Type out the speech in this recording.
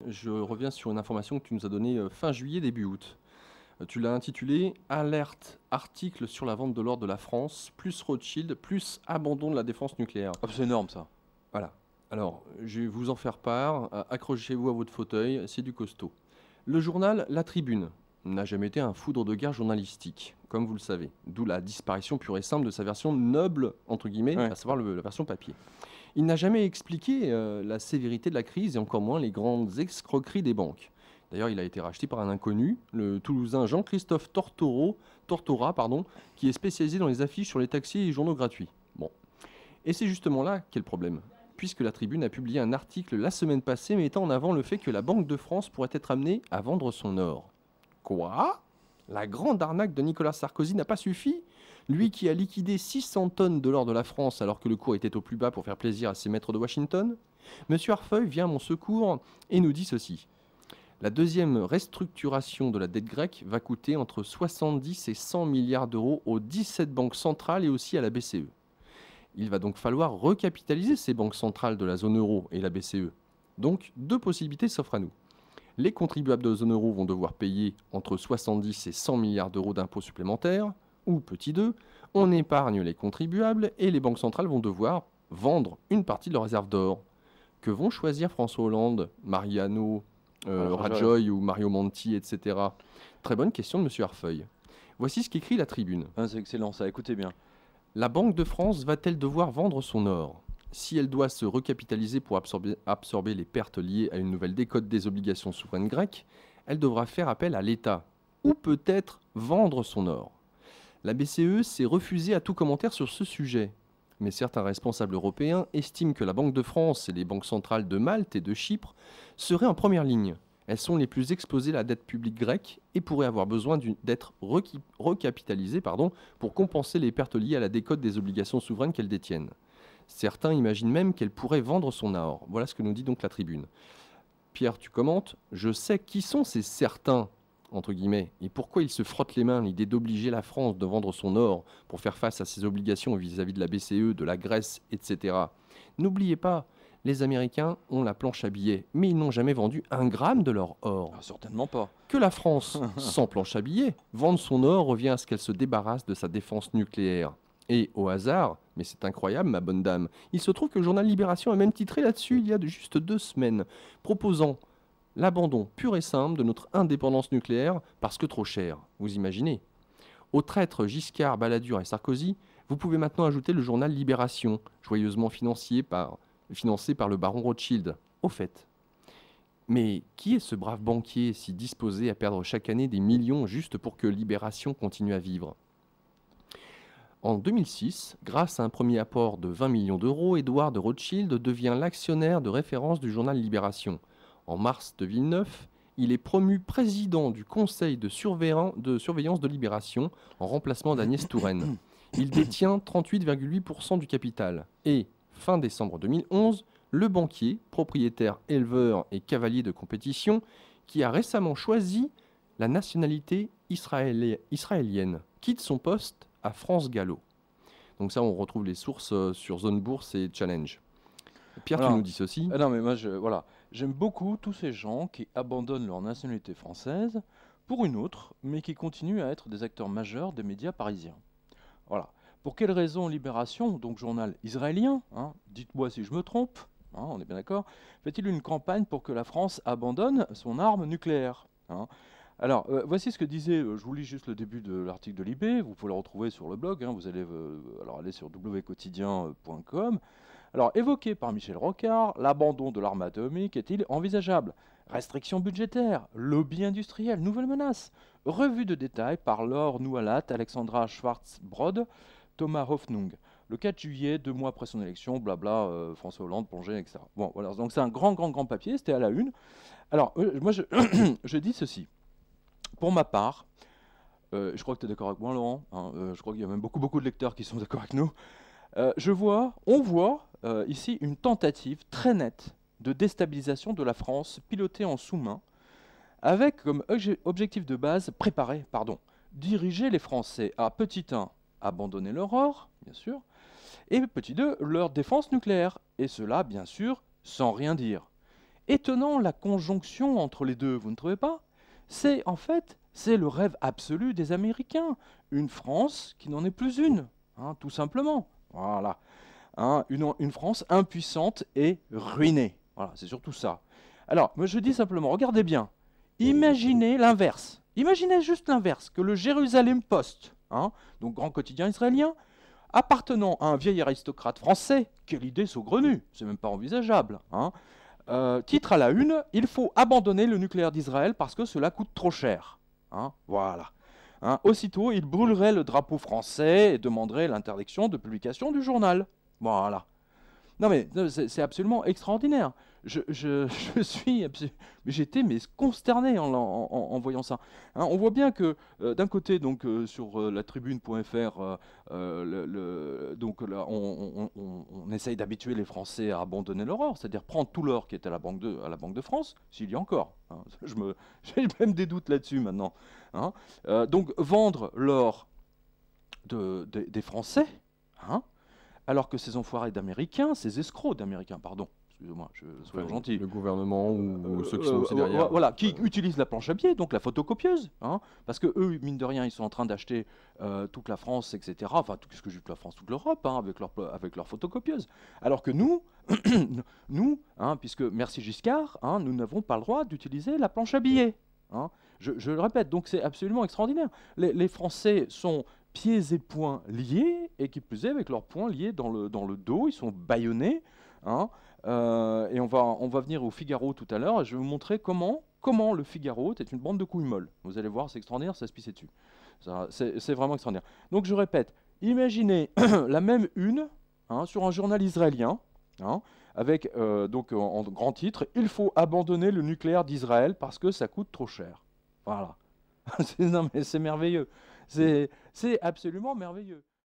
Je reviens sur une information que tu nous as donnée fin juillet, début août. Tu l'as intitulé Alerte, article sur la vente de l'or de la France, plus Rothschild, plus abandon de la défense nucléaire. Ah, c'est énorme ça. Voilà. Alors, je vais vous en faire part. Accrochez-vous à votre fauteuil, c'est du costaud. Le journal La Tribune n'a jamais été un foudre de guerre journalistique, comme vous le savez. D'où la disparition pure et simple de sa version noble, entre guillemets, Ouais. à savoir la version papier. Il n'a jamais expliqué la sévérité de la crise et encore moins les grandes escroqueries des banques. D'ailleurs, il a été racheté par un inconnu, le Toulousain Jean-Christophe Tortora, qui est spécialisé dans les affiches sur les taxis et journaux gratuits. Bon. Et c'est justement là qu'est le problème, puisque la Tribune a publié un article la semaine passée mettant en avant le fait que la Banque de France pourrait être amenée à vendre son or. Quoi ? La grande arnaque de Nicolas Sarkozy n'a pas suffi ? Lui qui a liquidé 600 tonnes de l'or de la France alors que le cours était au plus bas pour faire plaisir à ses maîtres de Washington ? Monsieur Arfeuil vient à mon secours et nous dit ceci. La deuxième restructuration de la dette grecque va coûter entre 70 et 100 milliards d'euros aux 17 banques centrales et aussi à la BCE. Il va donc falloir recapitaliser ces banques centrales de la zone euro et la BCE. Donc, deux possibilités s'offrent à nous. Les contribuables de la zone euro vont devoir payer entre 70 et 100 milliards d'euros d'impôts supplémentaires, ou petit 2, on épargne les contribuables et les banques centrales vont devoir vendre une partie de leurs réserves d'or. Que vont choisir François Hollande, Mariano Rajoy ou Mario Monti, etc. Très bonne question de M. Arfeuil. Voici ce qu'écrit la Tribune. Ah, c'est excellent ça, écoutez bien. La Banque de France va-t-elle devoir vendre son or ? Si elle doit se recapitaliser pour absorber les pertes liées à une nouvelle décote des obligations souveraines grecques, elle devra faire appel à l'État, ou peut-être vendre son or. La BCE s'est refusée à tout commentaire sur ce sujet, mais certains responsables européens estiment que la Banque de France et les banques centrales de Malte et de Chypre seraient en première ligne. Elles sont les plus exposées à la dette publique grecque et pourraient avoir besoin d'être recapitalisées pour compenser les pertes liées à la décote des obligations souveraines qu'elles détiennent. Certains imaginent même qu'elle pourrait vendre son or. Voilà ce que nous dit donc la Tribune. Pierre, tu commentes. Je sais qui sont ces certains, entre guillemets, et pourquoi ils se frottent les mains l'idée d'obliger la France de vendre son or pour faire face à ses obligations vis-à-vis de la BCE, de la Grèce, etc. N'oubliez pas, les Américains ont la planche à billets, mais ils n'ont jamais vendu un gramme de leur or. Ah, certainement pas. Que la France, sans planche à billets, vende son or revient à ce qu'elle se débarrasse de sa défense nucléaire. Et au hasard, mais c'est incroyable ma bonne dame, il se trouve que le journal Libération a même titré là-dessus il y a juste 2 semaines, proposant l'abandon pur et simple de notre indépendance nucléaire parce que trop cher. Vous imaginez ? Aux traîtres Giscard, Balladur et Sarkozy, vous pouvez maintenant ajouter le journal Libération, joyeusement financé par le baron Rothschild. Au fait. Mais qui est ce brave banquier si disposé à perdre chaque année des millions juste pour que Libération continue à vivre ? En 2006, grâce à un premier apport de 20 millions d'euros, Édouard de Rothschild devient l'actionnaire de référence du journal Libération. En mars 2009, il est promu président du conseil de surveillance de Libération en remplacement d'Agnès Touraine. Il détient 38,8% du capital. Et, fin décembre 2011, le banquier, propriétaire, éleveur et cavalier de compétition, qui a récemment choisi la nationalité israélienne, quitte son poste à France Gallo. Donc ça, on retrouve les sources sur Zone Bourse et Challenge. Pierre, Alors, tu nous dis ceci. Ah non, mais moi, voilà. J'aime beaucoup tous ces gens qui abandonnent leur nationalité française pour une autre, mais qui continuent à être des acteurs majeurs des médias parisiens. Voilà. Pour quelle raison Libération, donc journal israélien, dites-moi si je me trompe, on est bien d'accord, fait-il une campagne pour que la France abandonne son arme nucléaire Alors, voici ce que disait, je vous lis juste le début de l'article de Libé, vous pouvez le retrouver sur le blog, vous allez aller sur wquotidien.com. Alors, évoqué par Michel Rocard, l'abandon de l'arme atomique est-il envisageable ? Restrictions budgétaires, lobby industriel, nouvelles menaces. Revue de détail par Laure Noualat, Alexandra Schwartzbrod, Thomas Hoffnung. Le 4 juillet, 2 mois après son élection, blabla, François Hollande, plongé, etc. Bon, voilà, donc c'est un grand papier, c'était à la une. Alors, moi, je dis ceci. Pour ma part, je crois que tu es d'accord avec moi, Laurent, je crois qu'il y a même beaucoup de lecteurs qui sont d'accord avec nous. On voit ici une tentative très nette de déstabilisation de la France, pilotée en sous-main, avec comme objectif de base, diriger les Français à petit 1, abandonner leur or, bien sûr, et petit 2, leur défense nucléaire, et cela, bien sûr, sans rien dire. étonnant la conjonction entre les deux, vous ne trouvez pas? C'est en fait, c'est le rêve absolu des Américains. Une France qui n'en est plus une, hein, tout simplement. Voilà. Hein, une France impuissante et ruinée. Voilà, c'est surtout ça. Alors, moi je dis simplement, regardez bien, imaginez l'inverse. Imaginez juste l'inverse, que le Jérusalem Post, hein, donc grand quotidien israélien, appartenant à un vieil aristocrate français, quelle idée saugrenue, c'est même pas envisageable, hein, titre à la une, il faut abandonner le nucléaire d'Israël parce que cela coûte trop cher. Hein, voilà. Hein, aussitôt, il brûlerait le drapeau français et demanderait l'interdiction de publication du journal. Voilà. Non mais c'est absolument extraordinaire. Je suis j'étais mais consterné en voyant ça. Hein, on voit bien que d'un côté donc sur la tribune.fr donc là, on essaye d'habituer les Français à abandonner leur or, c'est-à-dire prendre tout l'or qui est à la Banque de France, s'il y a encore. Hein. J'ai même des doutes là-dessus maintenant. Hein. Donc vendre l'or des Français. Hein, alors que ces enfoirés d'Américains, ces escrocs d'Américains, pardon, excusez-moi, soyons gentils. Le gouvernement ou ceux qui sont aussi derrière. Voilà, qui utilisent la planche à billets, donc la photocopieuse, hein, parce que eux, mine de rien, ils sont en train d'acheter toute la France, etc. Enfin, qu'est-ce que je dis toute la France, toute l'Europe, hein, avec leur photocopieuse. Alors que nous, hein, puisque merci Giscard, hein, nous n'avons pas le droit d'utiliser la planche à billets. Hein. Je le répète, donc c'est absolument extraordinaire. Les Français sont pieds et poings liés, et qui plus est avec leurs poings liés dans le dos, ils sont bâillonnés. Hein, et on va venir au Figaro tout à l'heure, et je vais vous montrer comment le Figaro est une bande de couilles molles. Vous allez voir, c'est extraordinaire, ça se pisse dessus. C'est vraiment extraordinaire. Donc je répète, imaginez la même une, hein, sur un journal israélien, hein, avec donc en grand titre, « Il faut abandonner le nucléaire d'Israël parce que ça coûte trop cher ». Voilà. Non mais c'est merveilleux. C'est absolument merveilleux.